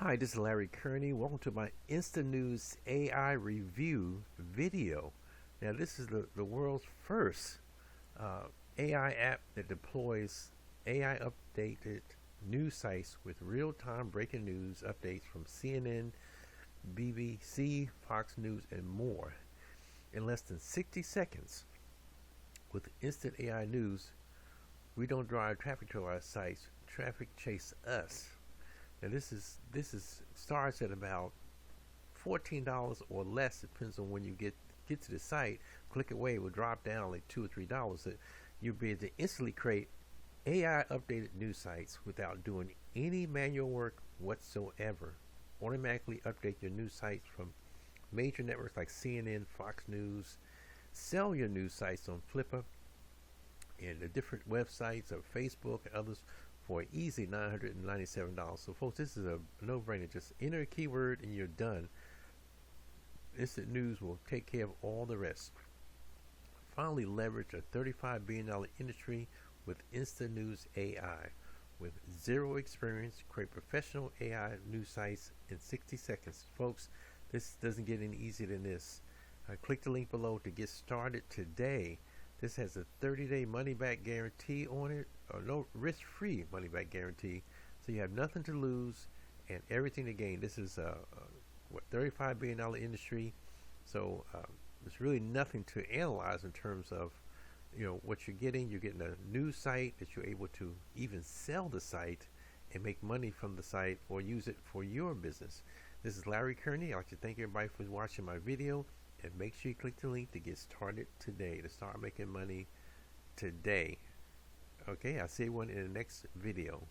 Hi, this is Larry Kearney. Welcome to my InstaNewsAI review video. Now, this is the world's first AI app that deploys AI updated news sites with real-time breaking news updates from CNN, BBC, Fox News, and more in less than 60 seconds. With instant AI news, we don't drive traffic to our sites, traffic chase us. Now this starts at about $14 or less, depends on when you get to the site. Click away, it will drop down like $2 or $3. So you'll be able to instantly create AI updated news sites without doing any manual work whatsoever. Automatically update your news sites from major networks like CNN, Fox News. Sell your news sites on Flipper and the different websites of Facebook and others for an easy $997. So folks, this is a no-brainer. Just enter a keyword and you're done. Instant news will take care of all the rest. Finally, leverage a $35 billion industry with InstaNewsAI. With zero experience, create professional AI news sites in 60 seconds. Folks, this doesn't get any easier than this. Click the link below to get started today. This has a 30-day money-back guarantee on it, or no risk-free money-back guarantee. So you have nothing to lose and everything to gain. This is a $35 billion industry, so there's really nothing to analyze in terms of what you're getting. You're getting a news site that you're able to even sell the site and make money from the site or use it for your business. This is Larry Kearney. I'd like to thank everybody for watching my video. And make sure you click the link to get started today, to start making money today. Okay, I'll see you in the next video.